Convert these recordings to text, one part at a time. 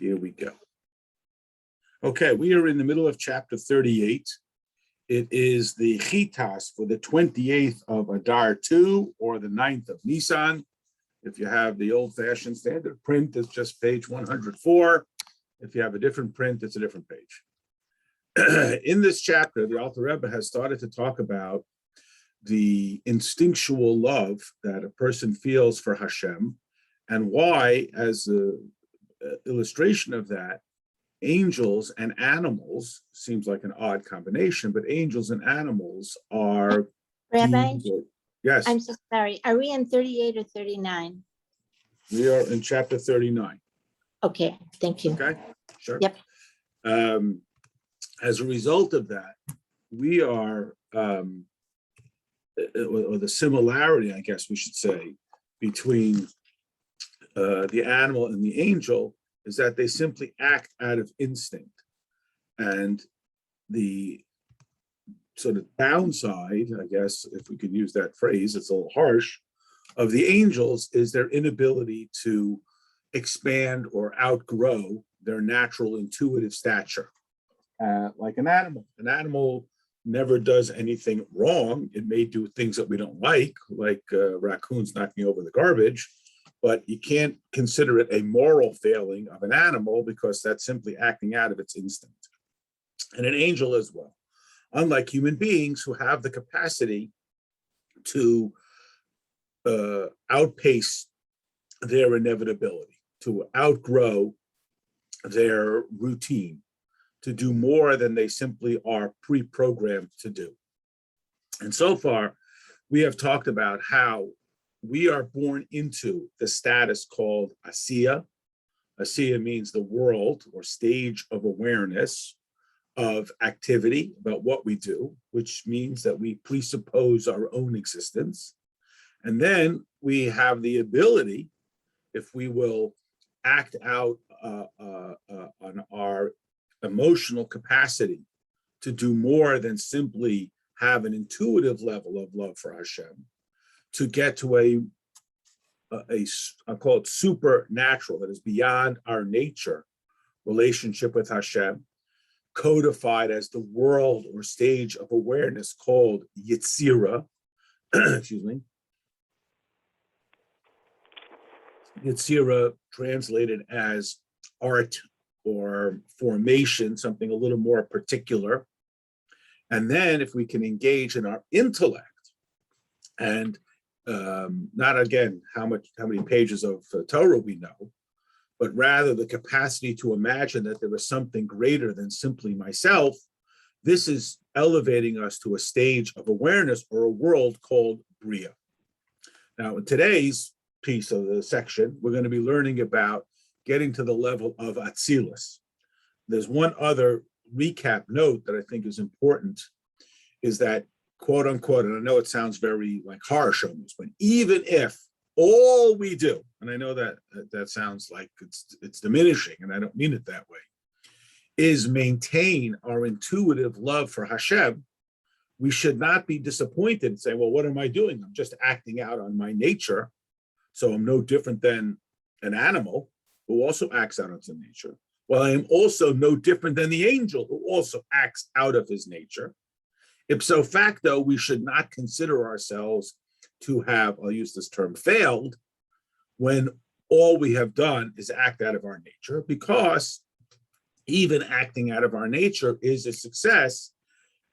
Here we go. Okay, we are in the middle of chapter 38. It is the Chitas for the 28th of Adar 2 or the 9th of Nisan. If you have the old-fashioned standard print, it's just page 104. If you have a different print, it's a different page. In this chapter, the Alter Rebbe has started to talk about the instinctual love that a person feels for Hashem, and why, as an illustration of that, angels and animals, seems like an odd combination, but angels and animals are... Rabbi? Yes. I'm so sorry. Are we in 38 or 39? We are in chapter 39. Okay, thank you. Okay, sure. Yep. As a result of that, we are, or the similarity, I guess we should say, between the animal and the angel is that they simply act out of instinct. And the sort of downside, I guess, if we could use that phrase, it's a little harsh, of the angels is their inability to expand or outgrow their natural intuitive stature. Like an animal. An animal never does anything wrong. It may do things that we don't like raccoons knocking over the garbage, but you can't consider it a moral failing of an animal because that's simply acting out of its instinct. And an angel as well. Unlike human beings who have the capacity to outpace their inevitability, to outgrow their routine, to do more than they simply are pre-programmed to do. And so far, we have talked about how we are born into the status called Asiya. Asiya means the world or stage of awareness of activity about what we do, which means that we presuppose our own existence. And then we have the ability, if we will act out on our emotional capacity to do more than simply have an intuitive level of love for Hashem, to get to I call it supernatural, that is beyond our nature relationship with Hashem, codified as the world or stage of awareness called Yetzirah, excuse me. Yetzirah translated as art or formation, something a little more particular. And then if we can engage in our intellect and not again how many pages of Torah we know, but rather the capacity to imagine that there is something greater than simply myself, this is elevating us to a stage of awareness or a world called Bria. Now, in today's piece of the section, we're going to be learning about getting to the level of Atzilus. There's one other recap note that I think is important, is that, quote unquote, and I know it sounds very like harsh almost, but even if all we do, and I know that sounds like it's diminishing, and I don't mean it that way, is maintain our intuitive love for Hashem, we should not be disappointed and say, well, what am I doing? I'm just acting out on my nature, so I'm no different than an animal who also acts out of his nature. Well, I am also no different than the angel who also acts out of his nature. Ipso facto, we should not consider ourselves to have, I'll use this term, failed, when all we have done is act out of our nature, because even acting out of our nature is a success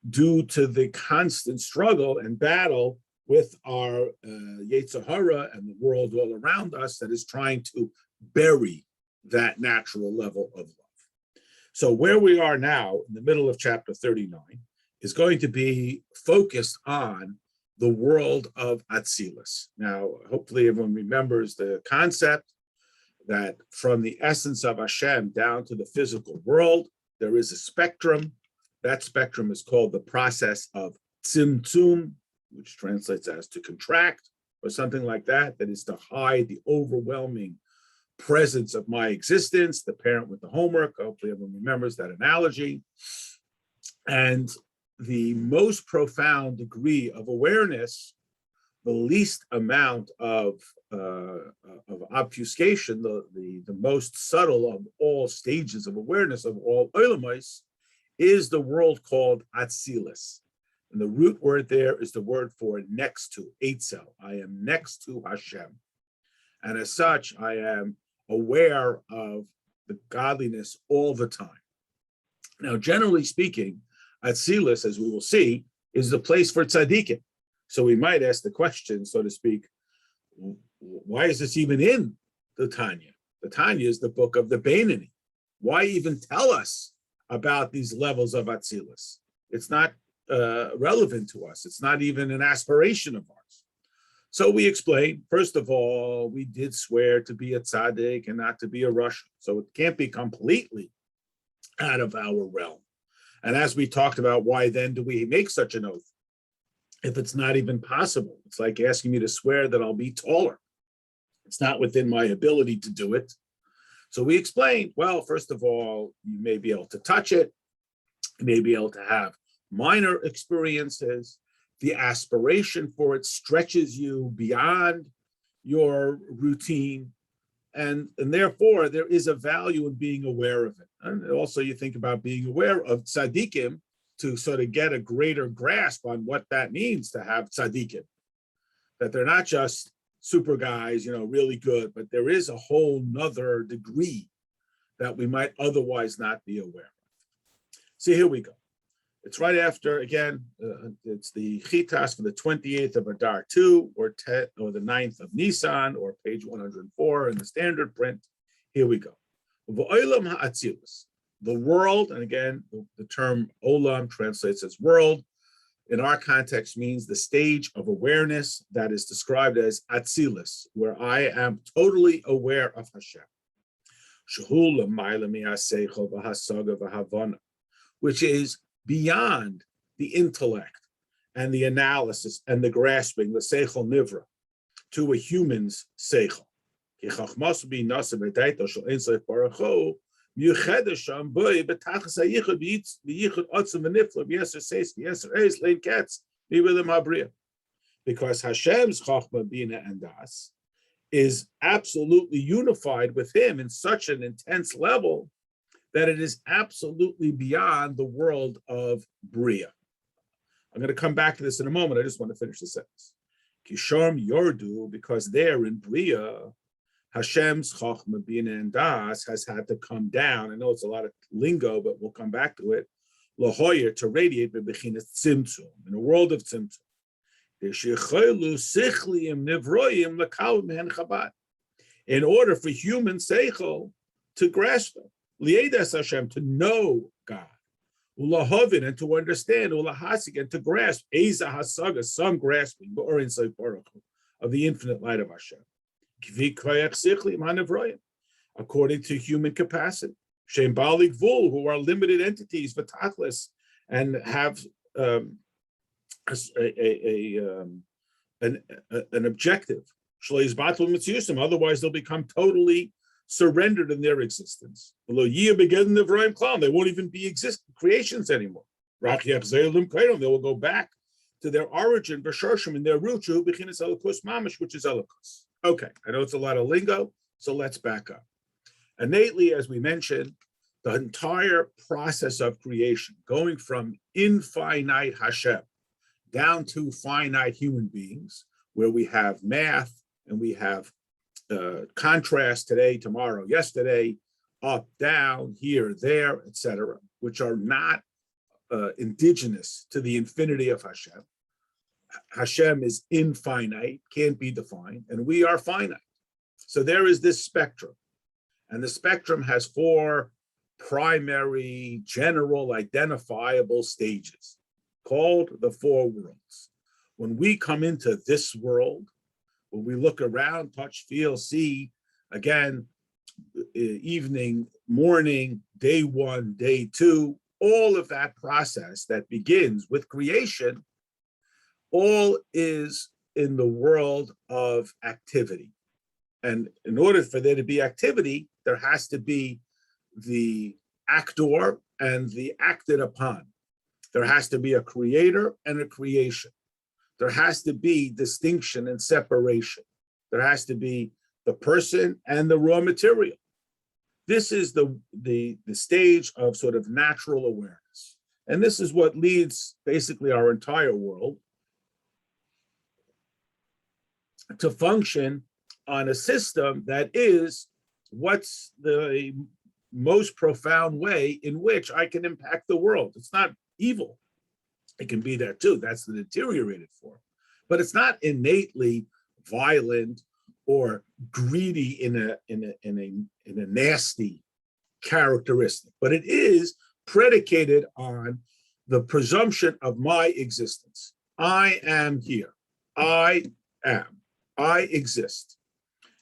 due to the constant struggle and battle with our Yetzer Hara and the world all around us that is trying to bury that natural level of love. So where we are now, in the middle of chapter 39, is going to be focused on the world of Atzilus. Now, hopefully everyone remembers the concept that from the essence of Hashem down to the physical world, there is a spectrum. That spectrum is called the process of tzimtzum, which translates as to contract, or something like that, that is to hide the overwhelming presence of my existence, the parent with the homework. Hopefully everyone remembers that analogy. And the most profound degree of awareness, the least amount of obfuscation, the most subtle of all stages of awareness of all olamais, is the world called Atzilus. And the root word there is the word for next to, Eitzel. I am next to Hashem. And as such, I am aware of the godliness all the time. Now, generally speaking, Atzilus, as we will see, is the place for tzaddikim. So we might ask the question, so to speak, why is this even in the Tanya? The Tanya is the book of the Beinoni. Why even tell us about these levels of Atzilus? It's not relevant to us. It's not even an aspiration of ours. So we explain, first of all, we did swear to be a tzaddik and not to be a Russian. So it can't be completely out of our realm. And as we talked about, why then do we make such an oath if it's not even possible? It's like asking me to swear that I'll be taller. It's not within my ability to do it. So we explained, well, first of all, you may be able to touch it. You may be able to have minor experiences. The aspiration for it stretches you beyond your routine. And therefore, there is a value in being aware of it. And also, you think about being aware of tzaddikim to sort of get a greater grasp on what that means to have tzaddikim. That they're not just super guys, really good, but there is a whole nother degree that we might otherwise not be aware of. See, here we go. It's right after, again, it's the Chitas for the 28th of Adar 2, or the 9th of Nisan, or page 104 in the standard print. Here we go. V'olam ha'atzilus, the world, and again, the term olam translates as world, in our context means the stage of awareness that is described as atzilus, where I am totally aware of Hashem. Shehu l'mayla mi'aseichel v'hasaga v'havana, which is beyond the intellect and the analysis and the grasping, the seichel nivra, to a human's seichel. Because Hashem's chachma, bina, and das is absolutely unified with him in such an intense level that it is absolutely beyond the world of Bria. I'm going to come back to this in a moment. I just want to finish the sentence. Kisham Yordu, because there in Bria, Hashem's Chochmah, Bina, and Das has had to come down. I know it's a lot of lingo, but we'll come back to it. Lahoyer, to radiate bebechinas tzimtzum, in a world of tzimtzum. In order for human seichel to grasp them. Liedas Hashem, to know God, ulahavin, and to understand, ulahasik, and to grasp, eza hasaga, some grasping, or in of the infinite light of Hashem. According to human capacity, Shem Balik Vul, who are limited entities, Vatachlis, and have an objective. Otherwise, they'll become totally surrendered in their existence. They won't even be creations anymore. They will go back to their origin, in their root, which is Elikus. Okay, I know it's a lot of lingo, so let's back up. Innately, as we mentioned, the entire process of creation, going from infinite Hashem down to finite human beings, where we have math and we have contrast today, tomorrow, yesterday, up, down, here, there, etc., which are not indigenous to the infinity of Hashem. Hashem is infinite, can't be defined, and we are finite. So there is this spectrum, and the spectrum has four primary, general, identifiable stages called the four worlds. When we come into this world, when we look around, touch, feel, see, again, evening, morning, day one, day two, all of that process that begins with creation, all is in the world of activity. And in order for there to be activity, there has to be the actor and the acted upon. There has to be a creator and a creation. There has to be distinction and separation. There has to be the person and the raw material. This is the stage of sort of natural awareness. And this is what leads basically our entire world to function on a system that is what's the most profound way in which I can impact the world. It's not evil. It can be there too. That's the deteriorated form. But it's not innately violent or greedy in a nasty characteristic, but it is predicated on the presumption of my existence. I am here. I exist.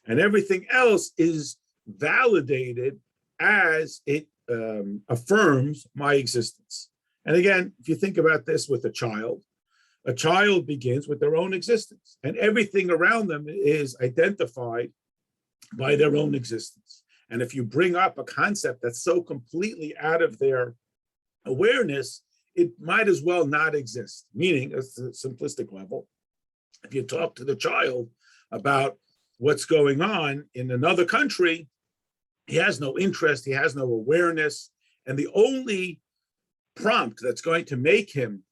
And everything else is validated as it affirms my existence. And again, if you think about this with a child begins with their own existence, and everything around them is identified by their own existence. And if you bring up a concept that's so completely out of their awareness, it might as well not exist. Meaning, at a simplistic level, if you talk to the child about what's going on in another country, he has no interest, he has no awareness, and the only prompt that's going to make him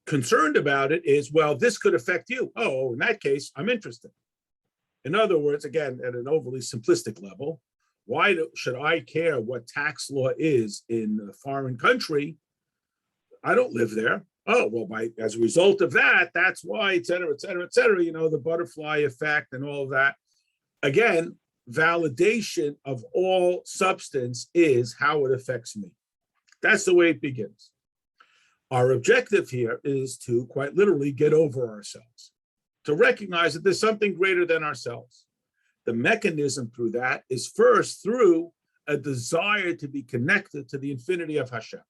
concerned about it is, well, this could affect you. Oh, in that case, I'm interested. In other words, again, at an overly simplistic level, why should I care what tax law is in a foreign country? I don't live there. Oh, well, as a result of that, that's why, et cetera, the butterfly effect and all of that. Again, validation of all substance is how it affects me. That's the way it begins. Our objective here is to quite literally get over ourselves, to recognize that there's something greater than ourselves. The mechanism through that is first through a desire to be connected to the infinity of Hashem.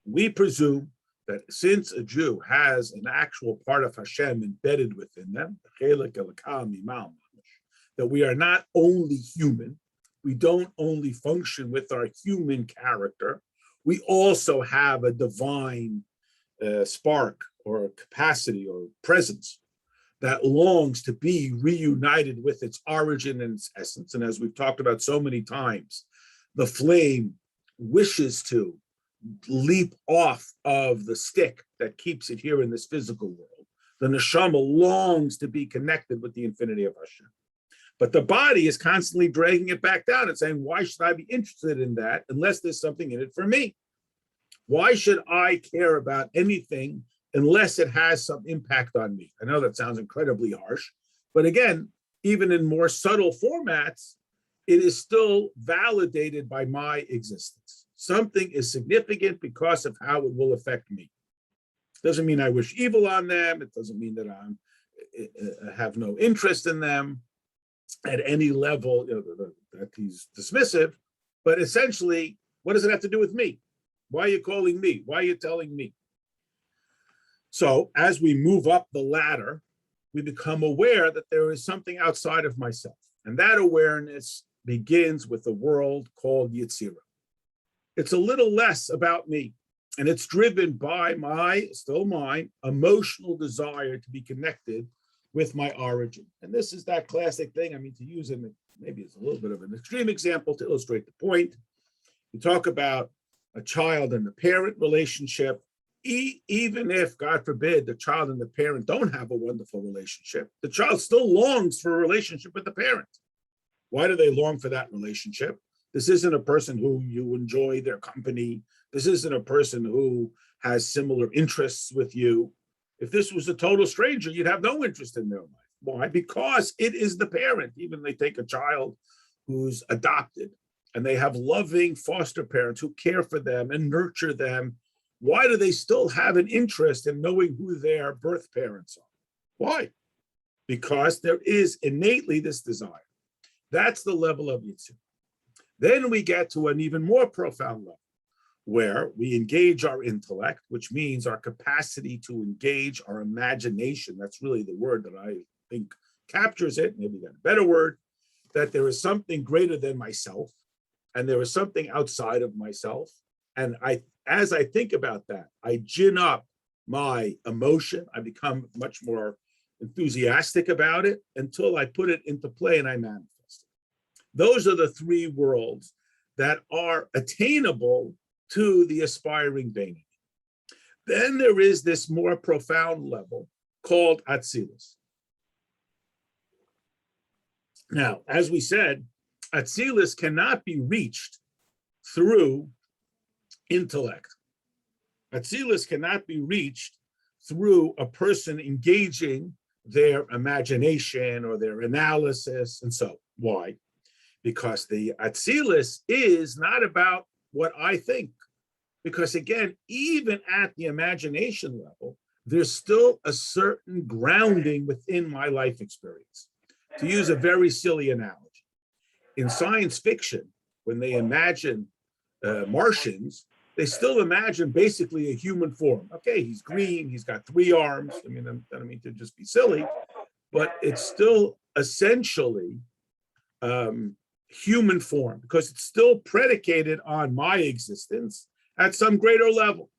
We presume that since a Jew has an actual part of Hashem embedded within them, that we are not only human, we don't only function with our human character, we also have a divine spark or capacity or presence that longs to be reunited with its origin and its essence. And as we've talked about so many times, the flame wishes to leap off of the stick that keeps it here in this physical world. The neshama longs to be connected with the infinity of Hashem. But the body is constantly dragging it back down and saying, why should I be interested in that unless there's something in it for me? Why should I care about anything unless it has some impact on me? I know that sounds incredibly harsh, but again, even in more subtle formats, it is still validated by my existence. Something is significant because of how it will affect me. Doesn't mean I wish evil on them. It doesn't mean that I have no interest in them at any level, that he's dismissive, but essentially, what does it have to do with me? Why are you calling me? Why are you telling me? So as we move up the ladder, we become aware that there is something outside of myself. And that awareness begins with a world called Yetzirah. It's a little less about me. And it's driven by my emotional desire to be connected with my origin. And this is that classic thing, to use it, maybe it's a little bit of an extreme example to illustrate the point. You talk about a child and the parent relationship, even if, God forbid, the child and the parent don't have a wonderful relationship, the child still longs for a relationship with the parent. Why do they long for that relationship? This isn't a person who you enjoy their company. This isn't a person who has similar interests with you. If this was a total stranger, you'd have no interest in their life. Why? Because it is the parent. Even they take a child who's adopted and they have loving foster parents who care for them and nurture them. Why do they still have an interest in knowing who their birth parents are? Why? Because there is innately this desire. That's the level of Yitzhak. Then we get to an even more profound level, where we engage our intellect, which means our capacity to engage our imagination. That's really the word that I think captures it. Maybe got a better word, that there is something greater than myself, and there is something outside of myself. And as I think about that, I gin up my emotion. I become much more enthusiastic about it until I put it into play and I manifest it. Those are the three worlds that are attainable to the aspiring Beinoni. Then there is this more profound level called Atzilus. Now, as we said, Atzilus cannot be reached through intellect. Atzilus cannot be reached through a person engaging their imagination or their analysis. And so, why? Because the Atzilus is not about what I think. Because again, even at the imagination level, there's still a certain grounding within my life experience. To use a very silly analogy, in science fiction, when they imagine Martians, they still imagine basically a human form. Okay, he's green, he's got 3 arms. I mean, I don't mean to just be silly, but it's still essentially human form because it's still predicated on my existence at some greater level.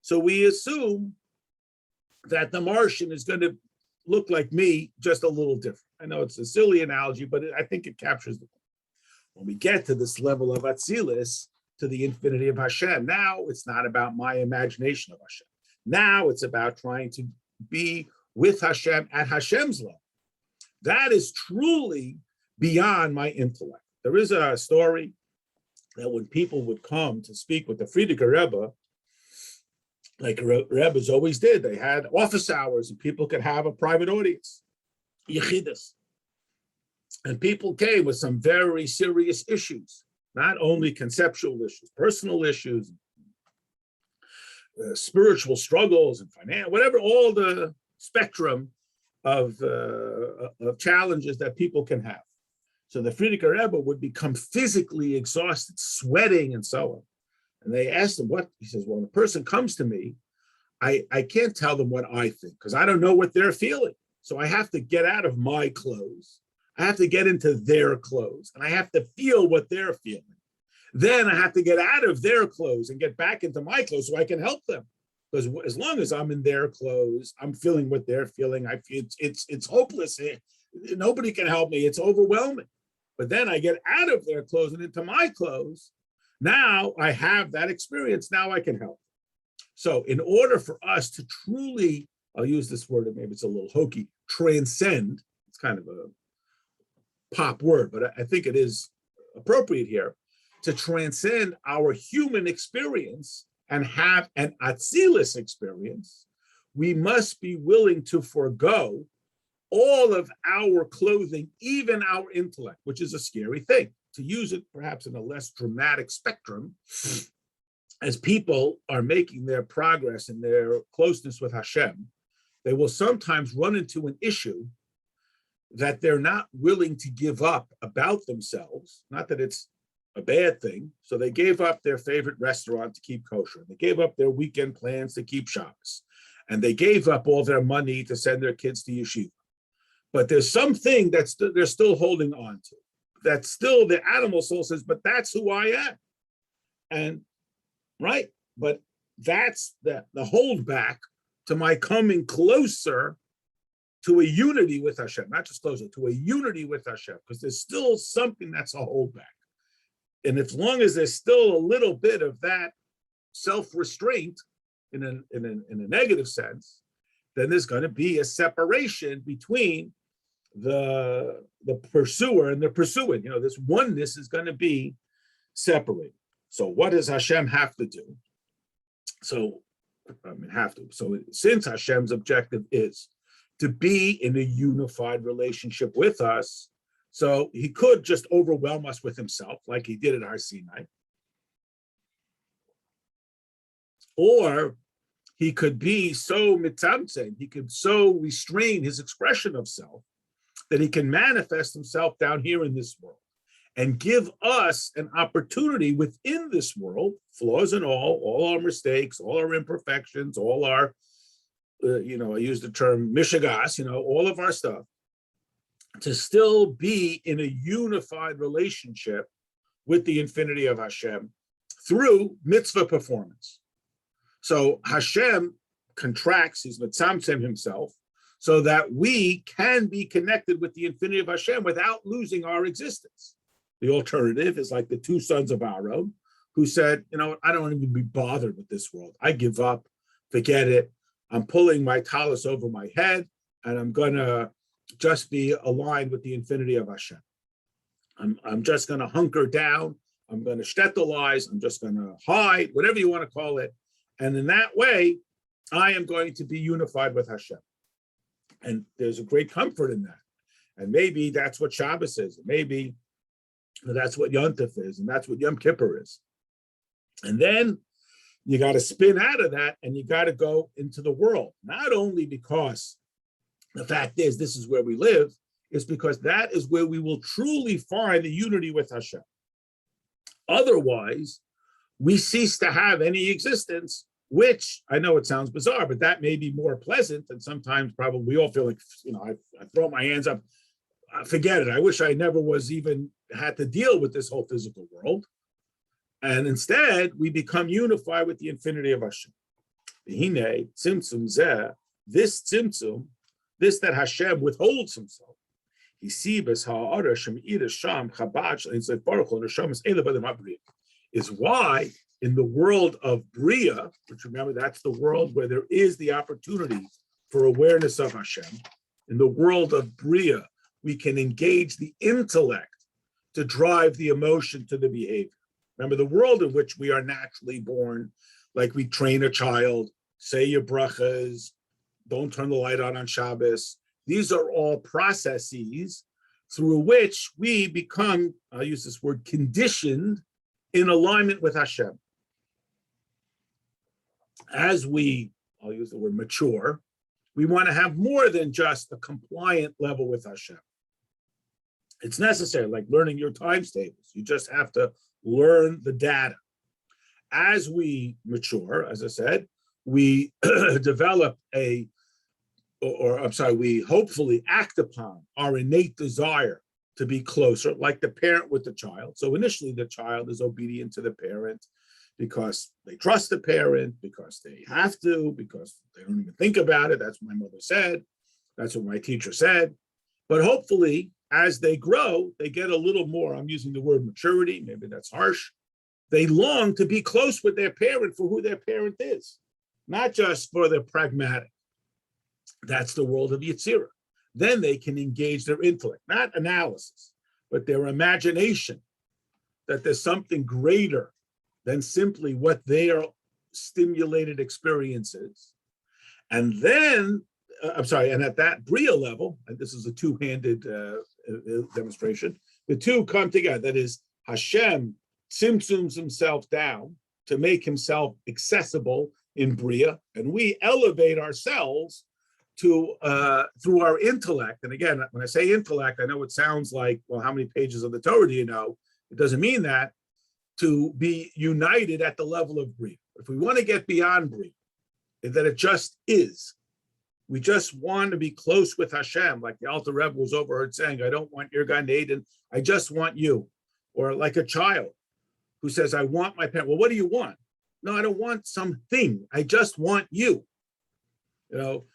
So we assume that the Martian is going to look like me, just a little different. I know it's a silly analogy, but I think it captures the point. When we get to this level of Atzilus, to the infinity of Hashem, now it's not about my imagination of Hashem. Now it's about trying to be with Hashem at Hashem's level. That is truly beyond my intellect. There is a story that when people would come to speak with the Frierdiker Rebbe, like Rebbes always did, they had office hours and people could have a private audience, yechidus. And people came with some very serious issues, not only conceptual issues, personal issues, spiritual struggles and financial, whatever, all the spectrum of challenges that people can have. So the Frierdiker Rebbe would become physically exhausted, sweating and so on. And they asked him what, he says, well, when a person comes to me, I can't tell them what I think because I don't know what they're feeling. So I have to get out of my clothes. I have to get into their clothes and I have to feel what they're feeling. Then I have to get out of their clothes and get back into my clothes so I can help them. Because as long as I'm in their clothes, I'm feeling what they're feeling. I feel it's hopeless. Nobody can help me. It's overwhelming. But then I get out of their clothes and into my clothes. Now I have that experience. Now I can help. So in order for us to truly, I'll use this word, maybe it's a little hokey, transcend, it's kind of a pop word, but I think it is appropriate here, to transcend our human experience and have an Atzilus experience, we must be willing to forego all of our clothing, even our intellect, which is a scary thing. To use it perhaps in a less dramatic spectrum, as people are making their progress in their closeness with Hashem, they will sometimes run into an issue that they're not willing to give up about themselves. Not that it's a bad thing. So they gave up their favorite restaurant to keep kosher. They gave up their weekend plans to keep Shabbos. And they gave up all their money to send their kids to yeshiva. But there's something that's they're still holding on to. That's still the animal soul says, but that's who I am. And right, but that's the holdback to my coming closer to a unity with Hashem, not just closer, to a unity with Hashem, because there's still something that's a holdback. And as long as there's still a little bit of that self-restraint in a negative sense, then there's going to be a separation between the pursuer and the pursuing. You know, this oneness is going to be separated. So what does Hashem have to do? So, So since Hashem's objective is to be in a unified relationship with us, so he could just overwhelm us with himself like he did at Har Sinai. Or he could be so mitzamtzem, he could so restrain his expression of self that he can manifest himself down here in this world and give us an opportunity within this world, flaws and all our mistakes, all our imperfections, all our, I use the term mishigas, all of our stuff, to still be in a unified relationship with the infinity of Hashem through mitzvah performance. So Hashem contracts, he's mitzamtzem himself, so that we can be connected with the infinity of Hashem without losing our existence. The alternative is like the two sons of Aaron who said, you know, I don't want to be bothered with this world. I give up, forget it. I'm pulling my talus over my head, and I'm going to just be aligned with the infinity of Hashem. I'm just going to hunker down. I'm going to shtetelize. I'm just going to hide, whatever you want to call it. And in that way, I am going to be unified with Hashem. And there's a great comfort in that. And maybe that's what Shabbos is. Maybe that's what Yom Tov is. And that's what Yom Kippur is. And then you got to spin out of that and you got to go into the world. Not only because the fact is this is where we live, it's because that is where we will truly find the unity with Hashem. Otherwise, we cease to have any existence, which I know it sounds bizarre, but that may be more pleasant. And sometimes probably we all feel like, you know, I throw my hands up, forget it. I wish I never was even had to deal with this whole physical world. And instead, we become unified with the infinity of Hashem. This tzimtzum, this that Hashem withholds himself, is why in the world of Bria, which remember that's the world where there is the opportunity for awareness of Hashem, in the world of Bria, we can engage the intellect to drive the emotion to the behavior. Remember, the world in which we are naturally born, like we train a child, say your brachas, don't turn the light on Shabbos. These are all processes through which we become, I'll use this word, conditioned in alignment with Hashem. As we, I'll use the word mature, we want to have more than just a compliant level with Hashem. It's necessary, like learning your times tables. You just have to learn the data. As we mature, as I said, we develop we hopefully act upon our innate desire to be closer, like the parent with the child. So initially the child is obedient to the parent because they trust the parent, because they have to, because they don't even think about it. That's what my mother said. That's what my teacher said. But hopefully, as they grow, they get a little more, I'm using the word maturity, maybe that's harsh. They long to be close with their parent for who their parent is, not just for the pragmatic. That's the world of Yetzirah. Then they can engage their intellect, not analysis, but their imagination, that there's something greater than simply what their stimulated experience is. And then, and at that Bria level, and this is a two-handed demonstration, the two come together. That is, Hashem tzimtzums himself down to make himself accessible in Bria, and we elevate ourselves to through our intellect. And again, when I say intellect, I know it sounds like, well, how many pages of the Torah do you know? It doesn't mean that. To be united at the level of Bria. If we want to get beyond Bria, that it just is. We just want to be close with Hashem, like the Alter Rebbe was overheard saying, I don't want your Gan Eden, I just want you. Or like a child who says, I want my parent. Well, what do you want? No, I don't want something. I just want you. You know,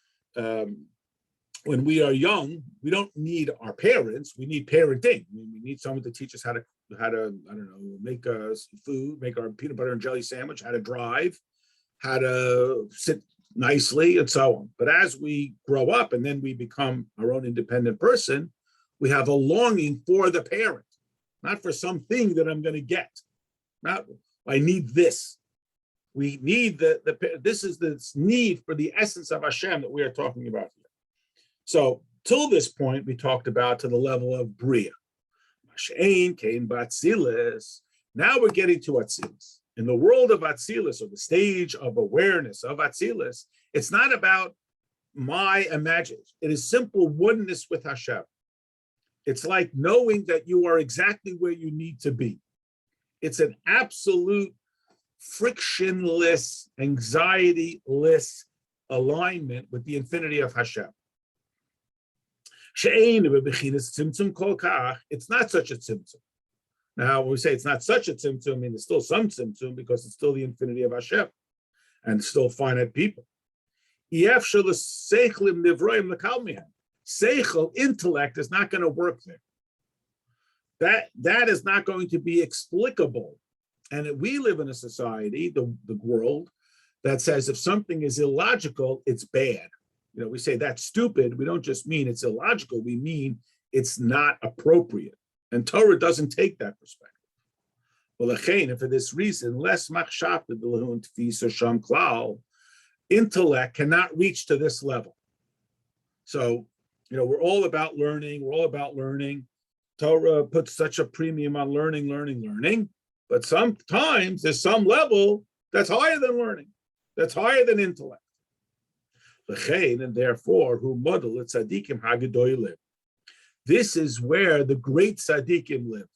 when we are young, we don't need our parents. We need parenting. We need someone to teach us how to I don't know, make food, make our peanut butter and jelly sandwich, how to drive, how to sit nicely, and so on. But as we grow up and then we become our own independent person, we have a longing for the parent, not for something that I'm going to get. Not, I need this. We need this is this need for the essence of Hashem that we are talking about here. So till this point, we talked about to the level of Bria. Now we're getting to Atzilus. In the world of Atzilus, or the stage of awareness of Atzilus, it's not about my imagination. It is simple oneness with Hashem. It's like knowing that you are exactly where you need to be. It's an absolute frictionless, anxiety-less alignment with the infinity of Hashem. It's not such a tzimtzum. Now, when we say it's not such a tzimtzum, I mean, there's still some tzimtzum because it's still the infinity of Hashem and still finite people. Seichel, intellect, is not going to work there. That is not going to be explicable. And we live in a society, the world, that says if something is illogical, it's bad. We say that's stupid. We don't just mean it's illogical. We mean it's not appropriate. And Torah doesn't take that perspective. Well, and for this reason, less intellect cannot reach to this level. So, we're all about learning. We're all about learning. Torah puts such a premium on learning. But sometimes there's some level that's higher than learning, that's higher than intellect. And therefore, who model it tzaddikim hagadoy live. This is where the great tzaddikim live.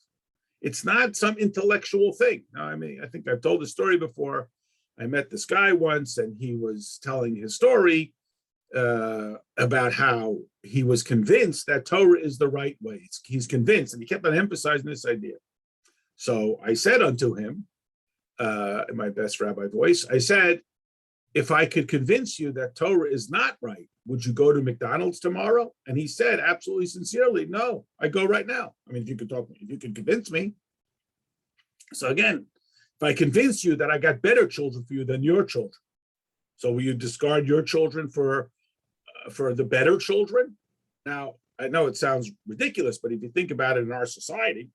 It's not some intellectual thing. Now, I think I've told the story before. I met this guy once, and he was telling his story about how he was convinced that Torah is the right way. He's convinced, and he kept on emphasizing this idea. So I said unto him, in my best rabbi voice, I said, if I could convince you that Torah is not right, would you go to McDonald's tomorrow? And he said, absolutely sincerely, no, I go right now. If you could convince me. So again, if I convince you that I got better children for you than your children, so will you discard your children for the better children? Now, I know it sounds ridiculous, but if you think about it in our society,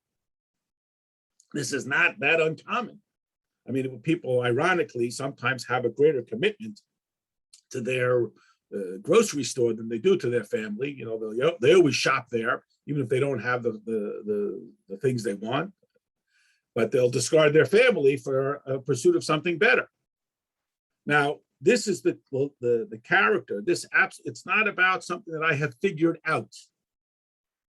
this is not that uncommon. People ironically sometimes have a greater commitment to their grocery store than they do to their family. They always shop there, even if they don't have the things they want, but they'll discard their family for a pursuit of something better. Now, this is the character. It's not about something that I have figured out.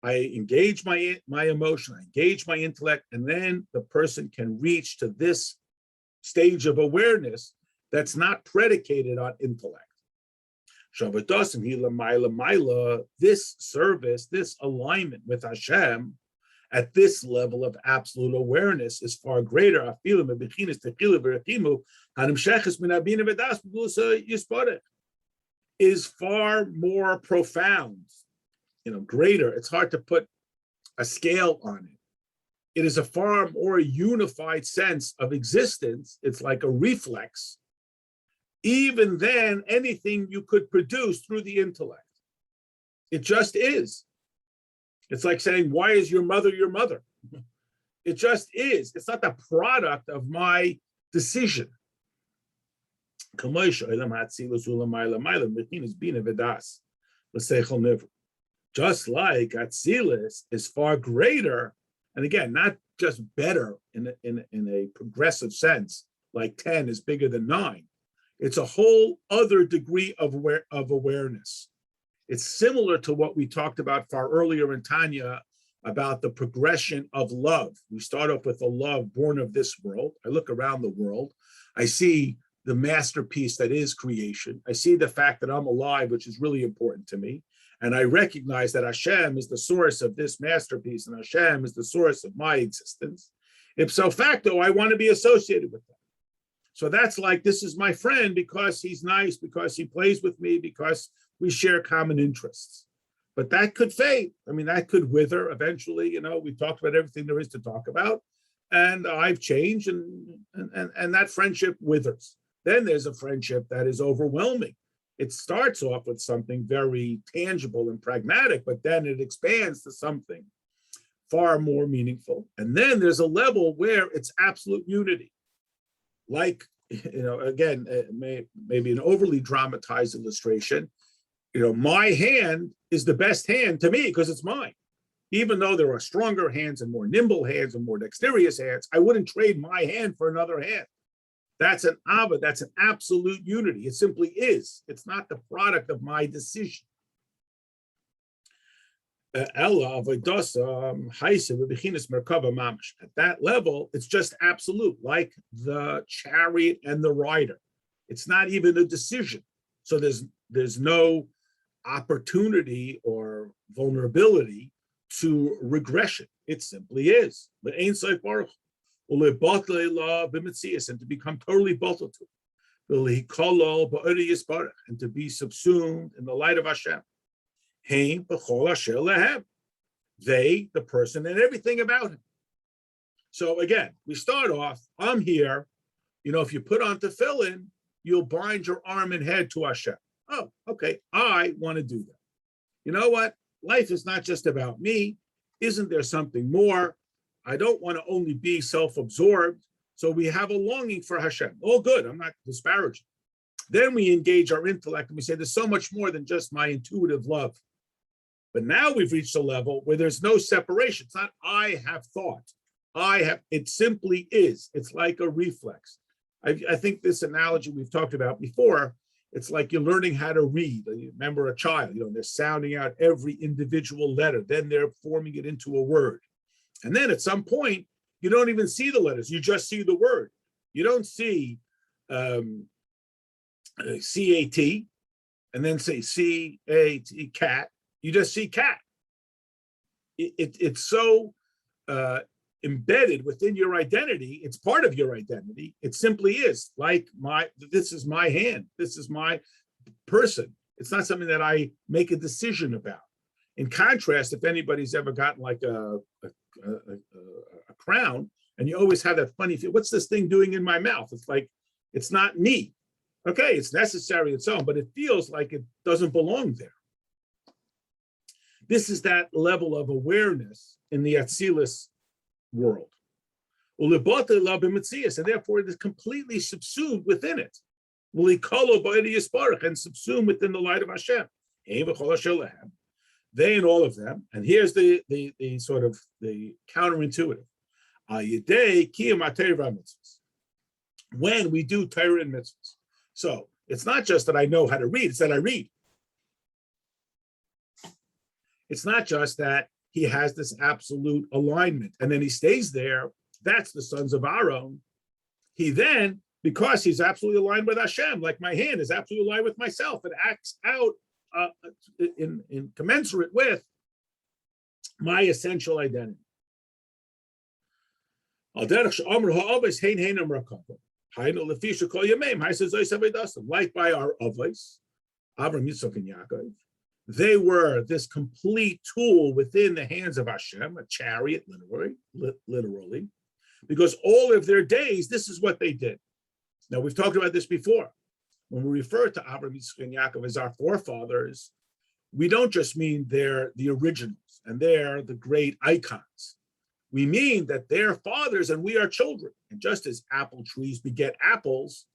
I engage my emotion, I engage my intellect, and then the person can reach to this stage of awareness that's not predicated on intellect. This service, this alignment with Hashem at this level of absolute awareness is far greater. Is far more profound, greater. It's hard to put a scale on it. It is a far more unified sense of existence. It's like a reflex, even than anything you could produce through the intellect. It just is. It's like saying, why is your mother your mother? It just is. It's not the product of my decision. Just like Atzilus is far greater, and again, not just better in a progressive sense, like 10 is bigger than 9. It's a whole other degree of awareness. It's similar to what we talked about far earlier in Tanya about the progression of love. We start off with a love born of this world. I look around the world. I see the masterpiece that is creation. I see the fact that I'm alive, which is really important to me. And I recognize that Hashem is the source of this masterpiece, and Hashem is the source of my existence. Ipso facto, I want to be associated with them. So that's like, this is my friend because he's nice, because he plays with me, because we share common interests. But that could fade. That could wither eventually. We've talked about everything there is to talk about, and I've changed, and that friendship withers. Then there's a friendship that is overwhelming. It starts off with something very tangible and pragmatic, but then it expands to something far more meaningful. And then there's a level where it's absolute unity. Like, again, maybe an overly dramatized illustration, my hand is the best hand to me because it's mine. Even though there are stronger hands and more nimble hands and more dexterous hands, I wouldn't trade my hand for another hand. That's an Abba, that's an absolute unity. It simply is. It's not the product of my decision. At that level, it's just absolute, like the chariot and the rider. It's not even a decision. So there's no opportunity or vulnerability to regression. It simply is. But Ein Sof Baruch and to become totally bottled to. and to be subsumed in the light of Hashem. They, the person, and everything about him. So again, we start off, I'm here. If you put on tefillin, you'll bind your arm and head to Hashem. Oh, okay, I want to do that. You know what? Life is not just about me. Isn't there something more? I don't want to only be self-absorbed. So we have a longing for Hashem. All good, I'm not disparaging. Then we engage our intellect and we say, there's so much more than just my intuitive love. But now we've reached a level where there's no separation. It's not I have thought. It simply is. It's like a reflex. I think this analogy we've talked about before, it's like you're learning how to read. You remember a child, they're sounding out every individual letter, then they're forming it into a word. And then at some point, you don't even see the letters, you just see the word. You don't see C-A-T, and then say C-A-T, cat. You just see cat. It's so embedded within your identity. It's part of your identity. It simply is like this is my hand. This is my person. It's not something that I make a decision about. In contrast, if anybody's ever gotten like a crown, and you always have that funny feel, what's this thing doing in my mouth? It's like, it's not me. Okay, it's necessary and so on, but it feels like it doesn't belong there. This is that level of awareness in the Atzilus world. And therefore it is completely subsumed within it. And subsumed within the light of Hashem. They and all of them. And here's the sort of the counterintuitive. When we do Torah and mitzvahs. So it's not just that I know how to read, it's that I read. It's not just that he has this absolute alignment and then he stays there. That's the sons of Aaron. He then, because he's absolutely aligned with Hashem, like my hand is absolutely aligned with myself, it acts out in commensurate with my essential identity. Like by our avos, Avram, Yitzchak, and Yaakov, they were this complete tool within the hands of Hashem, a chariot, literally, because all of their days, this is what they did. Now, we've talked about this before. When we refer to Avram, Yitzchak, and Yaakov as our forefathers, we don't just mean they're the originals and they're the great icons. We mean that they're fathers and we are children. And just as apple trees beget apples,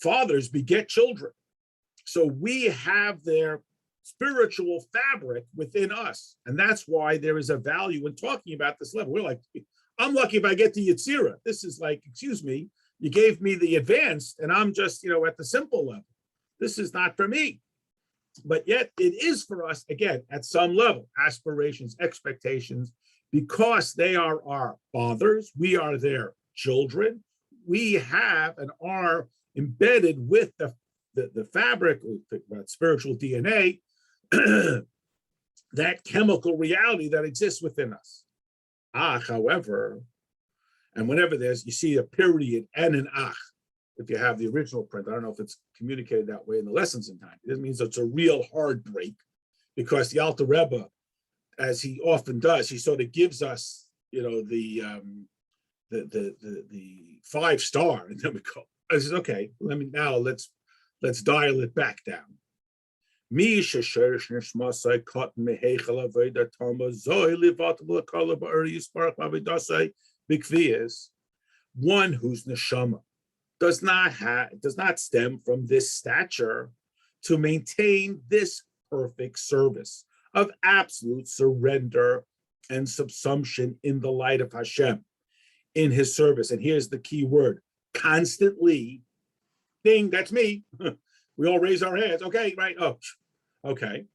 fathers beget children. So we have their spiritual fabric within us. And that's why there is a value in talking about this level. We're like, I'm lucky if I get to Yetzirah. This is like, excuse me, you gave me the advanced and I'm just, at the simple level. This is not for me. But yet it is for us, again, at some level, aspirations, expectations, because they are our fathers, we are their children, we have and are embedded with the fabric, about spiritual DNA, that chemical reality that exists within us. However, and whenever you see a period and an if you have the original print, I don't know if it's communicated that way in the lessons in time. It means it's a real hard break, because the Alter Rebbe, as he often does, he sort of gives us, the 5-star, and then we go. I says, okay, let's dial it back down. One whose neshama does not stem from this stature to maintain this perfect service of absolute surrender and subsumption in the light of Hashem, in his service. And here's the key word: constantly. Ding, that's me. We all raise our hands. Okay, right. Oh, okay.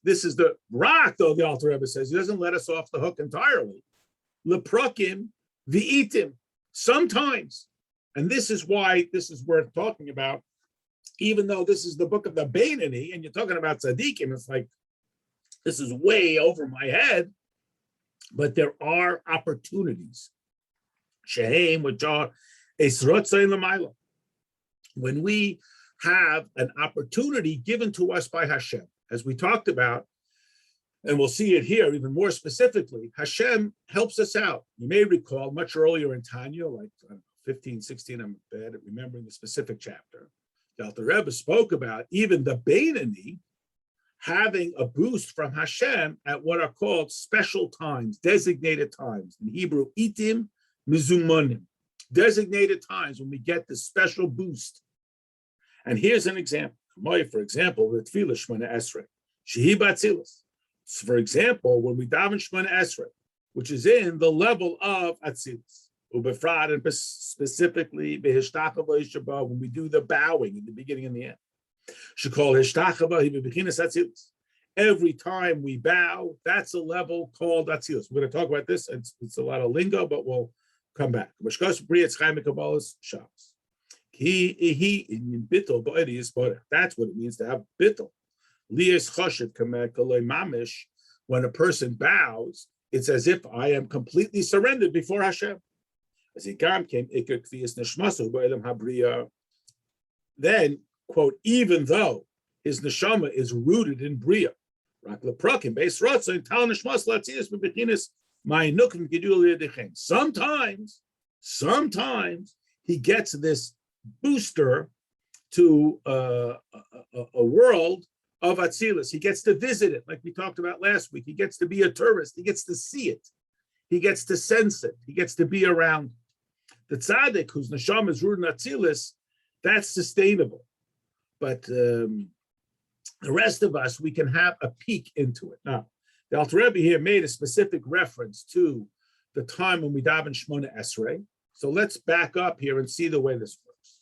This is the rock, though, the Alter Rebbe says. He doesn't let us off the hook entirely. Leprakim v'itim. Sometimes. And this is why this is worth talking about, even though this is the book of the Beinani, and you're talking about tzaddikim, it's like, this is way over my head, but there are opportunities. Shehem, which are esrotzayin l'mayla, when we have an opportunity given to us by Hashem, as we talked about, and we'll see it here even more specifically, Hashem helps us out. You may recall much earlier in Tanya, like 15, 16, I'm bad at remembering the specific chapter, the Rebbe spoke about even the Beinoni having a boost from Hashem at what are called special times, designated times. In Hebrew, itim mizumonim, designated times when we get this special boost. And here's an example. For example, with Tefillah Shemona Esrei, Shehi Batzilus. For example, when we daven Shemona Esrei, which is in the level of Atzilus, Ubefrad, and specifically when we do the bowing in the beginning and the end. Every time we bow, that's a level called Atzilus. We're going to talk about this. It's a lot of lingo, but we'll come back. That's what it means to have bittul. When a person bows, it's as if I am completely surrendered before Hashem. Then, quote, even though his neshama is rooted in Bria, sometimes he gets this booster to a world of Atzilus. He gets to visit it, like we talked about last week. He gets to be a tourist. He gets to see it. He gets to sense it. He gets to be around it. The tzaddik, whose neshama is rooted in Atzilus, that's sustainable. But the rest of us, we can have a peek into it. Now, the Alter Rebbe here made a specific reference to the time when we daven Shemona Esrei. So let's back up here and see the way this works.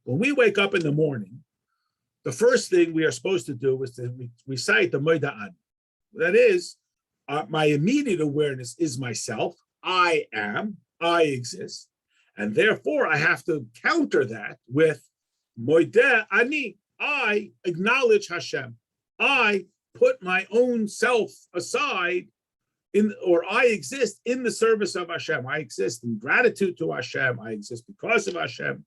When we wake up in the morning, the first thing we are supposed to do is to recite the Moida Ani. That is, my immediate awareness is myself. I am, I exist. And therefore, I have to counter that with Moida Ani. I acknowledge Hashem. I put my own self aside, or I exist in the service of Hashem. I exist in gratitude to Hashem. I exist because of Hashem.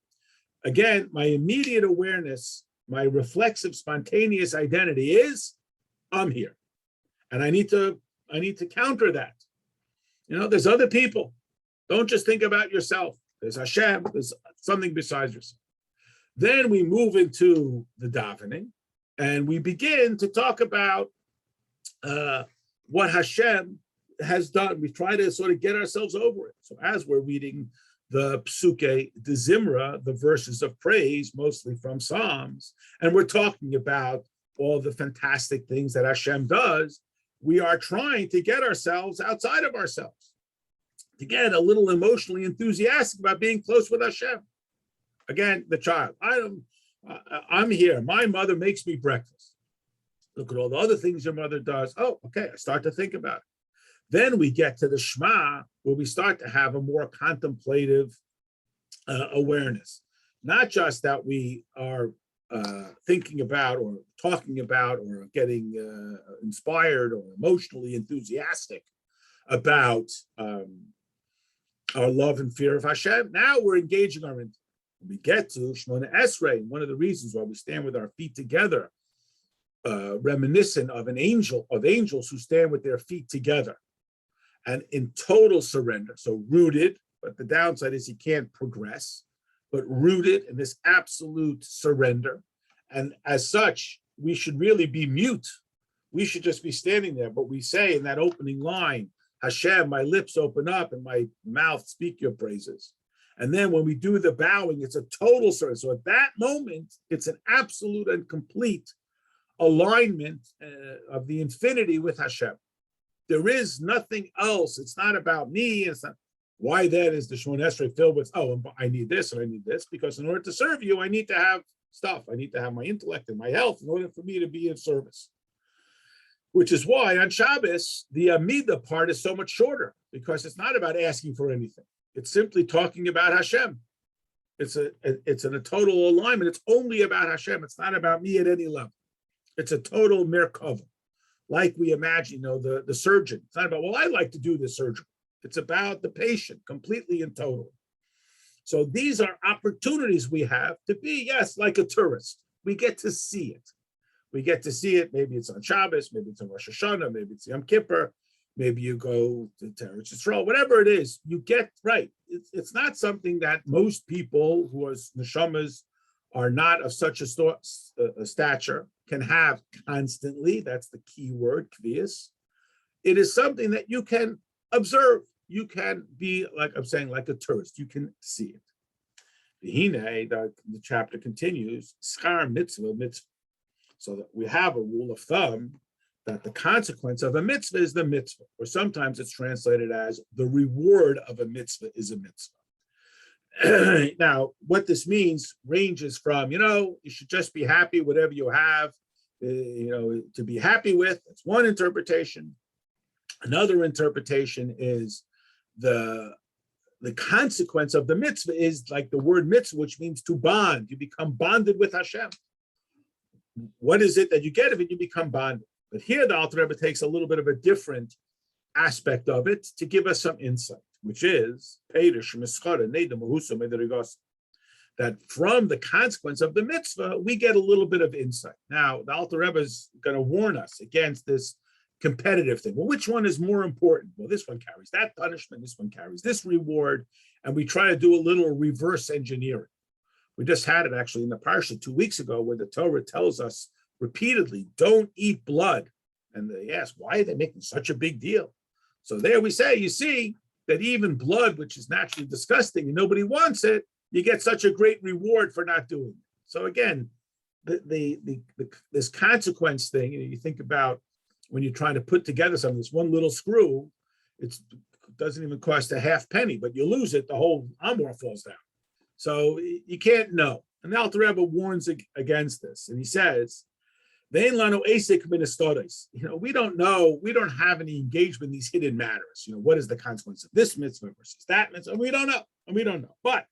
Again, my immediate awareness, my reflexive, spontaneous identity is, I'm here. And I need to counter that. You know, there's other people. Don't just think about yourself. There's Hashem, there's something besides yourself. Then we move into the davening, and we begin to talk about what Hashem has done. We try to sort of get ourselves over it. So as we're reading the Psuke, the Zimra, the verses of praise, mostly from Psalms, and we're talking about all the fantastic things that Hashem does, we are trying to get ourselves outside of ourselves, to get a little emotionally enthusiastic about being close with Hashem. Again, the child, I'm here. My mother makes me breakfast. Look at all the other things your mother does. Oh, okay, I start to think about it. Then we get to the Shema, where we start to have a more contemplative awareness. Not just that we are thinking about or talking about or getting inspired or emotionally enthusiastic about our love and fear of Hashem. Now we're engaging our intellect. When we get to Shemona Esrei, one of the reasons why we stand with our feet together, reminiscent of angels who stand with their feet together and in total surrender. So rooted, but the downside is he can't progress, but rooted in this absolute surrender. And as such, we should really be mute. We should just be standing there. But we say in that opening line, Hashem, my lips open up and my mouth speak your praises. And then when we do the bowing, it's a total surrender. So at that moment, it's an absolute and complete alignment of the infinity with Hashem. There is nothing else. It's not about me. It's not. Why then is the Shemona Esrei filled with, oh, I need this and I need this? Because in order to serve you, I need to have stuff. I need to have my intellect and my health in order for me to be in service. Which is why on Shabbos, the Amidah part is so much shorter, because it's not about asking for anything. It's simply talking about Hashem. It's in a total alignment. It's only about Hashem. It's not about me at any level. It's a total merkava. Like we imagine, the surgeon. It's not about, well, I like to do this surgery. It's about the patient, completely and totally. So these are opportunities we have to be, yes, like a tourist. We get to see it. We get to see it. Maybe it's on Shabbos, maybe it's on Rosh Hashanah, maybe it's Yom Kippur, maybe you go to Teretz Yisrael, whatever it is, you get right. It's not something that most people who are neshamas are not of such a stature can have constantly. That's the key word, kvias. It is something that you can observe. You can be, like I'm saying, like a tourist. You can see it. The chapter continues, schar mitzvah, mitzvah. So that we have a rule of thumb that the consequence of a mitzvah is the mitzvah, or sometimes it's translated as the reward of a mitzvah is a mitzvah. Now, what this means ranges from, you should just be happy, whatever you have, to be happy with. That's one interpretation. Another interpretation is the consequence of the mitzvah is like the word mitzvah, which means to bond. You become bonded with Hashem. What is it that you get of it? You become bonded. But here the Alter Rebbe takes a little bit of a different aspect of it to give us some insight, which is that from the consequence of the mitzvah, we get a little bit of insight. Now, the Alter Rebbe is going to warn us against this competitive thing. Well, which one is more important? Well, this one carries that punishment, this one carries this reward, and we try to do a little reverse engineering. We just had it actually in the parsha 2 weeks ago where the Torah tells us repeatedly, don't eat blood. And they ask, why are they making such a big deal? So there we say, you see that even blood, which is naturally disgusting and nobody wants it, you get such a great reward for not doing it. So again, this consequence thing, you think about when you're trying to put together something, this one little screw, it doesn't even cost a half penny, but you lose it, the whole armor falls down. So you can't know. And the Alter Rebbe warns against this. And he says, we don't know, we don't have any engagement in these hidden matters. What is the consequence of this mitzvah versus that mitzvah? We don't know. But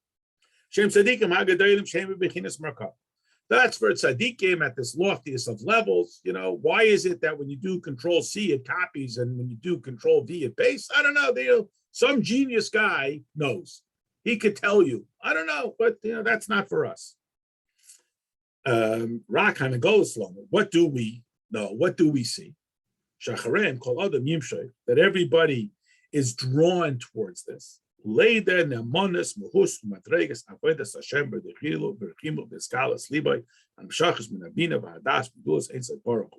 that's for tzaddikim at this loftiest of levels. Why is it that when you do Control C, it copies, and when you do Control V, it pastes? I don't know. Some genius guy knows. He could tell you. I don't know, but that's not for us. Ra kind of goes slow. What do we know? What do we see? Shacharem kol adam yimshay, that everybody is drawn towards this. Leida nemonis muhus madregas avodas Hashem b'dechilu b'rechimu b'skalas libay and b'shachas minabina v'hadas b'dulas eitzay baruch.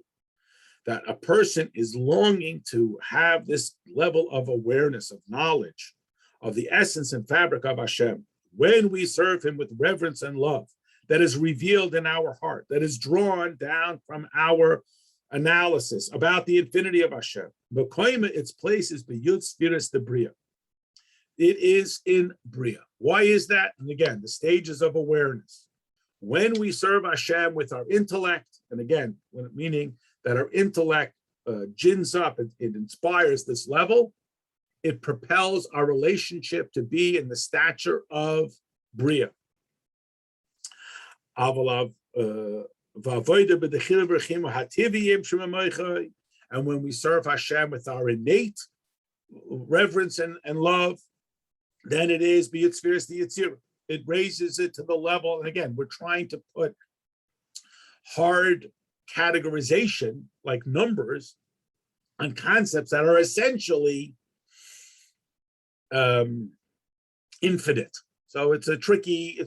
That a person is longing to have this level of awareness, of knowledge, of the essence and fabric of Hashem, when we serve Him with reverence and love, that is revealed in our heart, that is drawn down from our analysis about the infinity of Hashem. Its place is b'yud spiris de bria. It is in bria. Why is that? And again, the stages of awareness. When we serve Hashem with our intellect, and again, meaning that our intellect gins up, it inspires this level, it propels our relationship to be in the stature of bria. And when we serve Hashem with our innate reverence and love, then it is b'yitzviris the yitzira. It raises it to the level, and again, we're trying to put hard categorization, like numbers, on concepts that are essentially infinite. So it's a tricky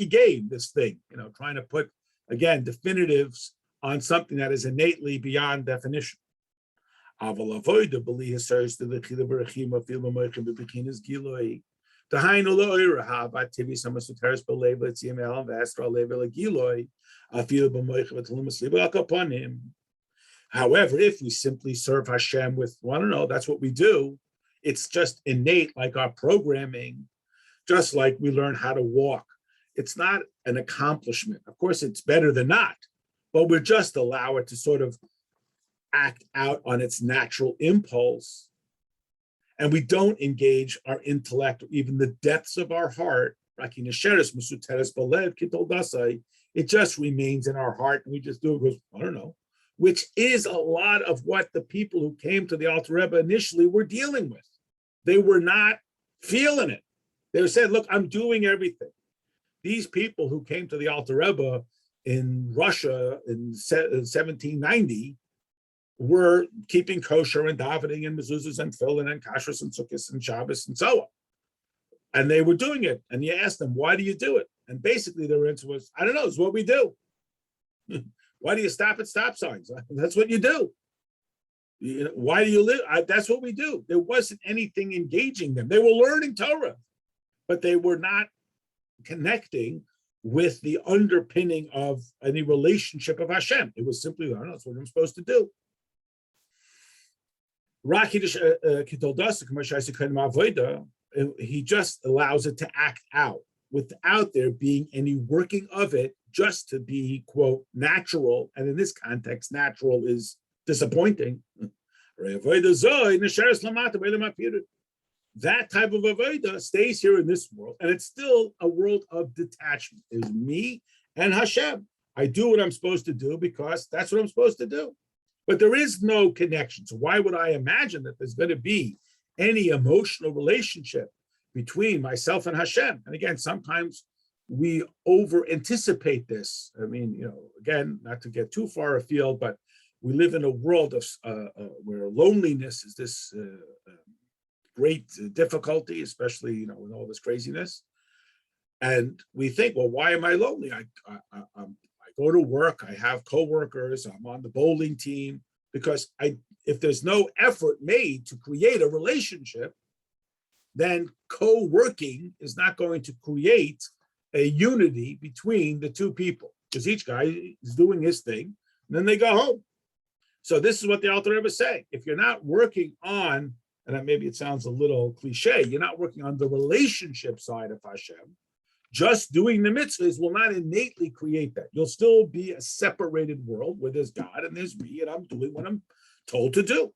game, this thing, trying to put, again, definitives on something that is innately beyond definition. But if we simply serve Hashem with, that's what we do. It's just innate, like our programming, just like we learn how to walk. It's not an accomplishment. Of course, it's better than not, but we just allow it to sort of act out on its natural impulse. And we don't engage our intellect, or even the depths of our heart. It just remains in our heart, and we just do it because, which is a lot of what the people who came to the Alter Rebbe initially were dealing with. They were not feeling it. They said, look, I'm doing everything. These people who came to the Alter Rebbe in Russia in 1790 were keeping kosher and davening and mezuzahs and tefillin and kashrus and sukkahs and Shabbos and so on. And they were doing it. And you asked them, why do you do it? And basically their answer was, I don't know, it's what we do. Why do you stop at stop signs? That's what you do. Why do you live? That's what we do. There wasn't anything engaging them. They were learning Torah, but they were not connecting with the underpinning of any relationship of Hashem. It was simply, I don't know, that's what I'm supposed to do. He just allows it to act out without there being any working of it, just to be, quote, natural. And in this context, natural is disappointing. That type of avodah stays here in this world, and it's still a world of detachment. It's me and Hashem. I do what I'm supposed to do because that's what I'm supposed to do. But there is no connection. So why would I imagine that there's going to be any emotional relationship between myself and Hashem? And again, sometimes we over anticipate this. I mean, again, not to get too far afield, but we live in a world of where loneliness is this great difficulty, especially with all this craziness. And we think, well, why am I lonely? I go to work, I have coworkers, I'm on the bowling team, because if there's no effort made to create a relationship, then co-working is not going to create a unity between the two people, because each guy is doing his thing, and then they go home. So this is what the Alter Rebbe is saying. If you're not working on, and maybe it sounds a little cliche, you're not working on the relationship side of Hashem, just doing the mitzvahs will not innately create that. You'll still be a separated world where there's God and there's me, and I'm doing what I'm told to do.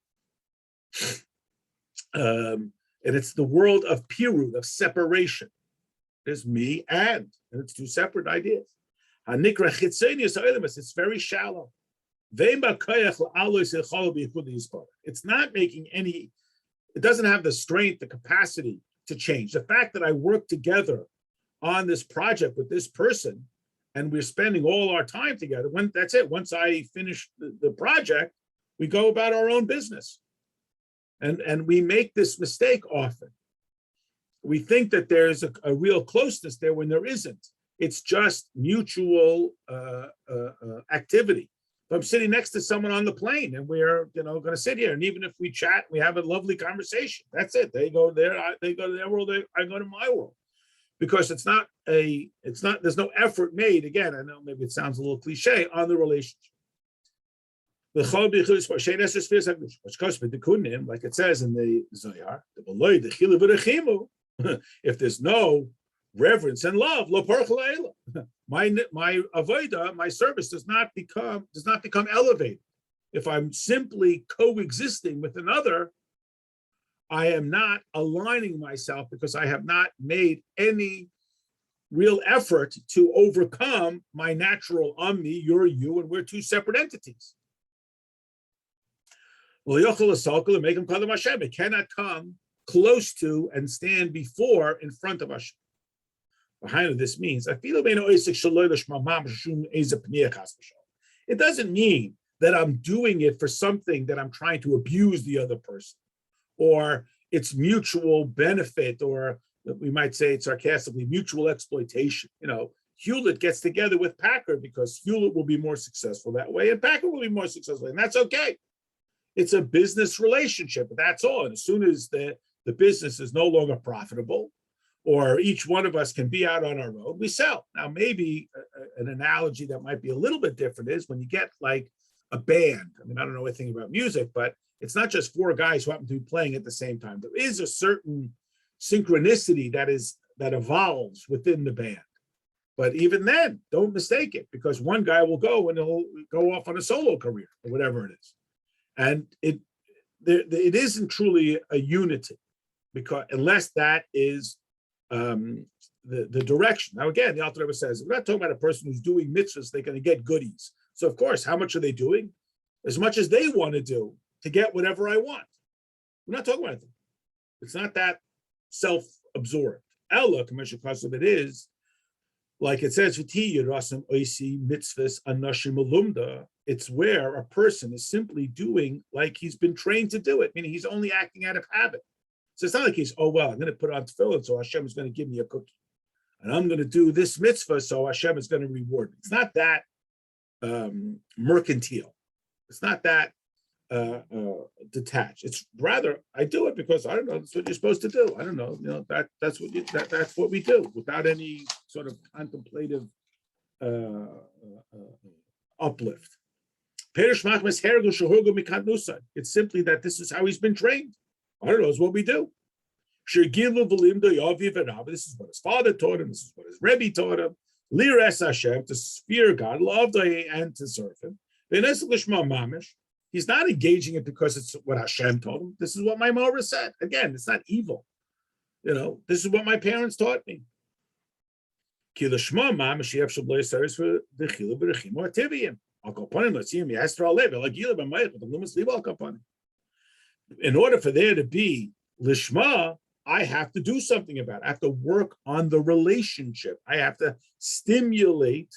And it's the world of pirud, of separation. There's me and it's two separate ideas. It's very shallow. It's not making any, it doesn't have the strength, the capacity to change. The fact that I work together on this project with this person and we're spending all our time together, that's it. Once I finish the project, we go about our own business. And we make this mistake often. We think that there's a real closeness there when there isn't. It's just mutual activity. If I'm sitting next to someone on the plane and we're going to sit here, and even if we chat, we have a lovely conversation. That's it. They go there, they go to their world, I go to my world. Because there's no effort made, again, I know maybe it sounds a little cliche, on the relationship. Like it says in the Zohar, if there's no reverence and love, my avodah, my service does not become elevated. If I'm simply coexisting with another, I am not aligning myself because I have not made any real effort to overcome my natural me, you're you, and we're two separate entities. It cannot come close to and stand before in front of Hashem. Behind this means it doesn't mean that I'm doing it for something that I'm trying to abuse the other person, or it's mutual benefit, or we might say it sarcastically, mutual exploitation. Hewlett gets together with Packard because Hewlett will be more successful that way, and Packard will be more successful, and that's okay. It's a business relationship, that's all. And as soon as the business is no longer profitable, or each one of us can be out on our own, we sell. Now, maybe an analogy that might be a little bit different is when you get like a band. I mean, I don't know anything about music, but it's not just four guys who happen to be playing at the same time. There is a certain synchronicity that evolves within the band. But even then, don't mistake it, because one guy will go and he'll go off on a solo career or whatever it is. And it isn't truly a unity, because unless that is the direction. Now, again, the Alter Rebbe says, we're not talking about a person who's doing mitzvahs, they're going to get goodies. So, of course, how much are they doing? As much as they want to do to get whatever I want. We're not talking about it. It's not that self-absorbed Ella, commercial custom, it is like it says, it's where a person is simply doing like he's been trained to do it, meaning he's only acting out of habit. So it's not like he's, oh, well, I'm going to put on tefillin, so Hashem is going to give me a cookie. And I'm going to do this mitzvah, so Hashem is going to reward me. It's not that mercantile. It's not that detached. It's rather, I do it because I don't know, that's what you're supposed to do. I don't know, that's what we do without any sort of contemplative uplift. It's simply that this is how he's been trained. I don't know, it's what we do. This is what his father taught him. This is what his Rabbi taught him. Hashem, to fear God, love and to serve him. He's not engaging it because it's what Hashem told him. This is what my Mora said. Again, it's not evil. This is what my parents taught me. In order for there to be lishma, I have to do something about it. I have to work on the relationship. I have to stimulate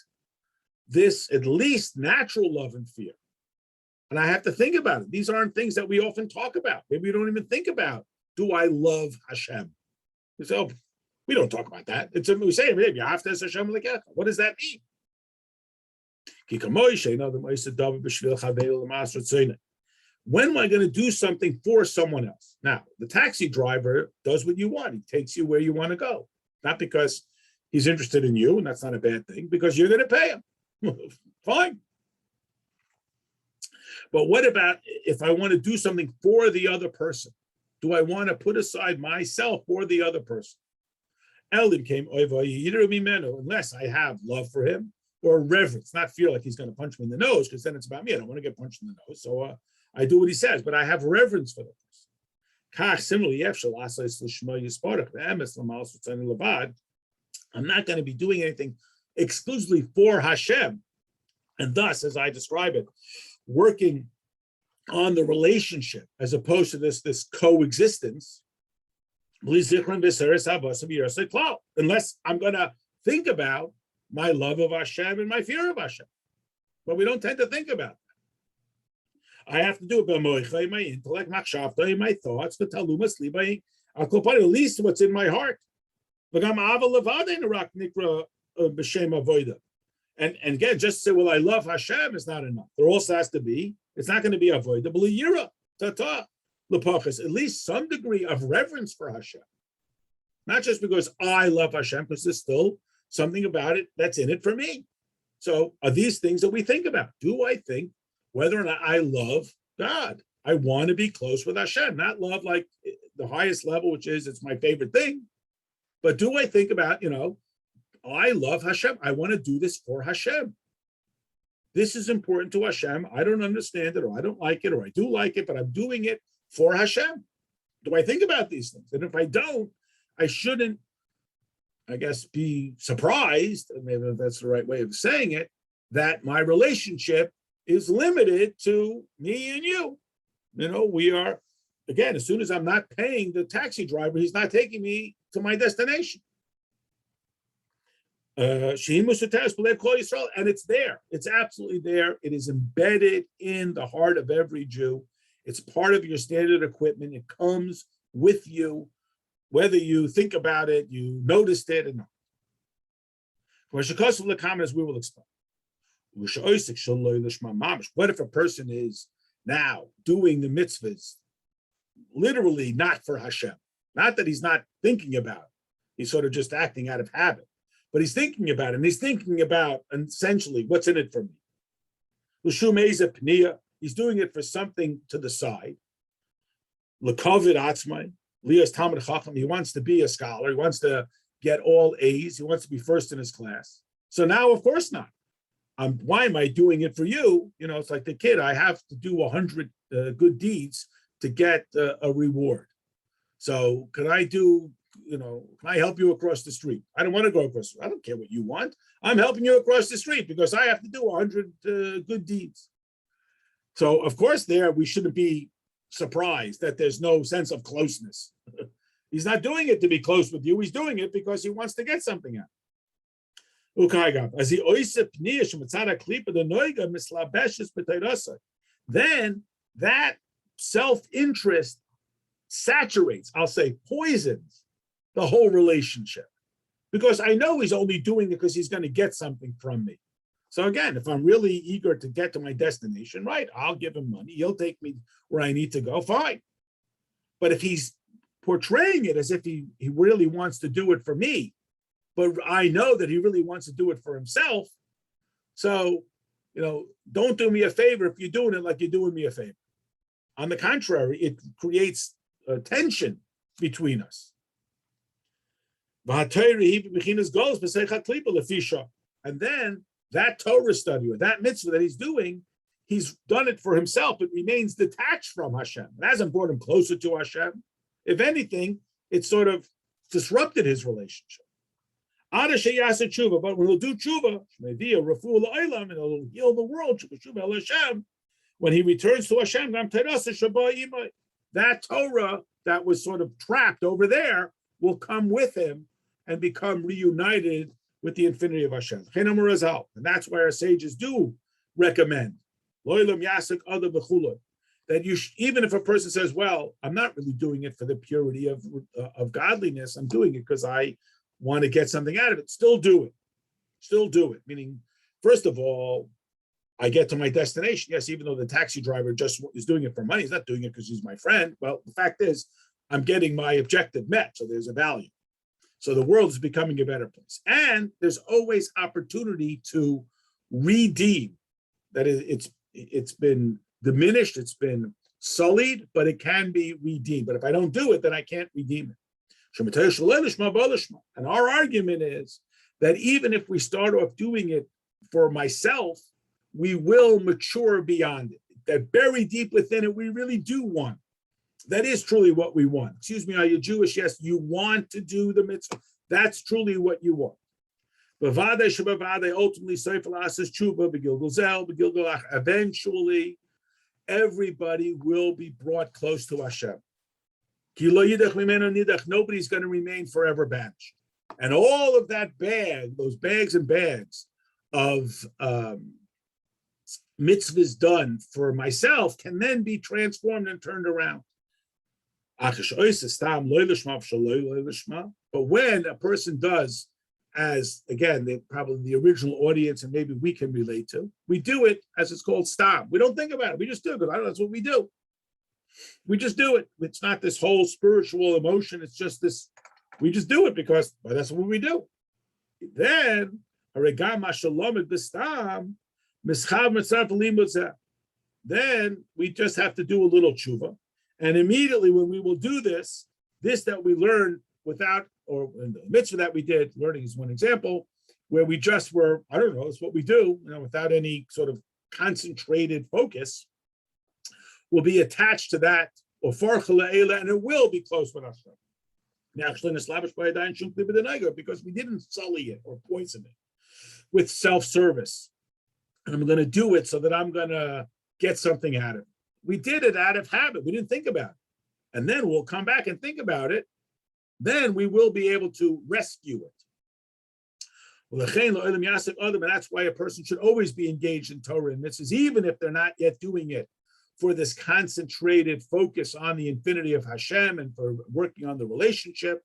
this at least natural love and fear. And I have to think about it. These aren't things that we often talk about. Maybe we don't even think about, do I love Hashem? So we don't talk about that. It's we say, maybe after Hashem, what does that mean? When am I going to do something for someone else? Now, the taxi driver does what you want. He takes you where you want to go. Not because he's interested in you, and that's not a bad thing, because you're going to pay him. Fine. But what about if I want to do something for the other person? Do I want to put aside myself for the other person? Unless I have love for him or reverence, not feel like he's going to punch me in the nose, because then it's about me. I don't want to get punched in the nose. So I do what he says, but I have reverence for the person. Similarly, I'm not going to be doing anything exclusively for Hashem. And thus, as I describe it, working on the relationship as opposed to this coexistence, unless I'm going to think about my love of Hashem and my fear of Hashem. But we don't tend to think about that. I have to do it by my intellect, my thoughts, at least what's in my heart. And again, just to say, well, I love Hashem is not enough. There also has to be, it's not going to be avoida, at least some degree of reverence for Hashem. Not just because I love Hashem, because there's still something about it that's in it for me. So are these things that we think about? Do I think whether or not I love God? I want to be close with Hashem, not love like the highest level, which is it's my favorite thing. But do I think about, I love Hashem. I want to do this for Hashem. This is important to Hashem. I don't understand it, or I don't like it, or I do like it, but I'm doing it for Hashem. Do I think about these things? And if I don't, I shouldn't, I guess, be surprised, maybe that's the right way of saying it, that my relationship is limited to me and you. We are, again, as soon as I'm not paying the taxi driver, he's not taking me to my destination. And it's there. It's absolutely there. It is embedded in the heart of every Jew. It's part of your standard equipment. It comes with you, whether you think about it, you noticed it, or not. As we will explain. What if a person is now doing the mitzvahs literally not for Hashem? Not that he's not thinking about it. He's sort of just acting out of habit. But he's thinking about it, and he's thinking about essentially what's in it for me. He's doing it for something to the side. He wants to be a scholar. He wants to get all A's. He wants to be first in his class. So now, of course not. Why am I doing it for you? It's like the kid. I have to do 100 good deeds to get a reward. So can I do? Can I help you across the street? I don't want to go across. I don't care what you want. I'm helping you across the street because I have to do 100 good deeds. So, of course, we shouldn't be surprised that there's no sense of closeness. He's not doing it to be close with you. He's doing it because he wants to get something out. Then that self-interest saturates, I'll say poisons the whole relationship. Because I know he's only doing it because he's going to get something from me. So again, if I'm really eager to get to my destination, right, I'll give him money. He'll take me where I need to go, fine. But if he's portraying it as if he really wants to do it for me, but I know that he really wants to do it for himself. So, don't do me a favor if you're doing it like you're doing me a favor. On the contrary, it creates a tension between us. And then that Torah study or that mitzvah that he's doing, he's done it for himself. It remains detached from Hashem. It hasn't brought him closer to Hashem. If anything, it sort of disrupted his relationship. But when he'll do tshuva, and he'll heal the world, when he returns to Hashem, that Torah that was sort of trapped over there will come with him and become reunited with the infinity of Hashem. And that's why our sages do recommend that even if a person says, well, I'm not really doing it for the purity of godliness, I'm doing it because I want to get something out of it, still do it. Still do it. Meaning, first of all, I get to my destination. Yes, even though the taxi driver just is doing it for money, he's not doing it because he's my friend. Well, the fact is, I'm getting my objective met, so there's a value. So the world is becoming a better place. And there's always opportunity to redeem. That it's been diminished, it's been sullied, but it can be redeemed. But if I don't do it, then I can't redeem it. And our argument is that even if we start off doing it for myself, we will mature beyond it. That buried deep within it, we really do want. That is truly what we want. Excuse me, are you Jewish? Yes, you want to do the mitzvah. That's truly what you want. Eventually, everybody will be brought close to Hashem. Nobody's going to remain forever banished. And all of that bag, those bags and bags of mitzvahs done for myself can then be transformed and turned around. But when a person does, as again, probably the original audience, and maybe we can relate to, we do it as it's called stam. We don't think about it. We just do it because that's what we do. We just do it. It's not this whole spiritual emotion. It's just this. We just do it because that's what we do. Then then we just have to do a little tshuva. And immediately when we will do this that we learned without, or in the mitzvah that we did, learning is one example, where we just were, I don't know, it's what we do, without any sort of concentrated focus, will be attached to that, or and it will be close with us. Because we didn't sully it or poison it with self-service. And I'm going to do it so that I'm going to get something out of it. We did it out of habit. We didn't think about it. And then we'll come back and think about it. Then we will be able to rescue it. And that's why a person should always be engaged in Torah and mitzvahs, even if they're not yet doing it for this concentrated focus on the infinity of Hashem and for working on the relationship,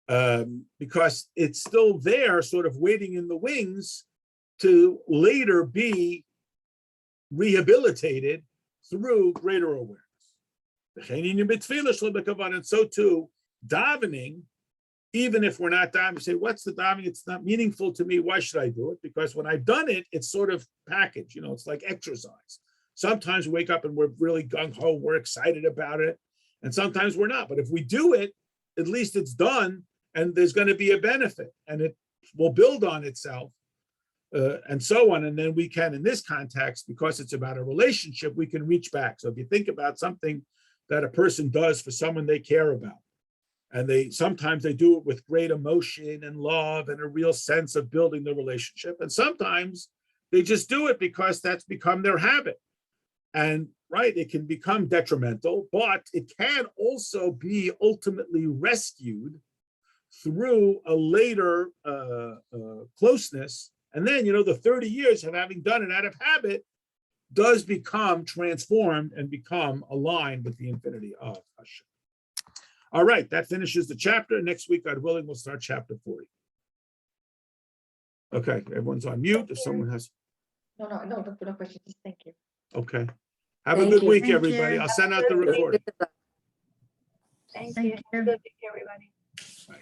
because it's still there, sort of waiting in the wings to later be rehabilitated through greater awareness. And so too, davening, even if we're not davening, we say, what's the davening? It's not meaningful to me. Why should I do it? Because when I've done it, it's sort of packaged, it's like exercise. Sometimes we wake up and we're really gung-ho, we're excited about it. And sometimes we're not. But if we do it, at least it's done and there's going to be a benefit and it will build on itself and so on. And then we can, in this context, because it's about a relationship, we can reach back. So if you think about something that a person does for someone they care about, and sometimes they do it with great emotion and love and a real sense of building the relationship. And sometimes they just do it because that's become their habit. And right? It can become detrimental, but it can also be ultimately rescued through a later closeness. And then, the 30 years of having done it out of habit does become transformed and become aligned with the infinity of Hashem. All right, that finishes the chapter. Next week, God willing, we'll start chapter 40. Okay, everyone's on mute. If someone has. No questions. Thank you. Okay. Have a Thank good you. week, Thank everybody. you. I'll send out the recording. Thank you. Have a good week, everybody. Bye.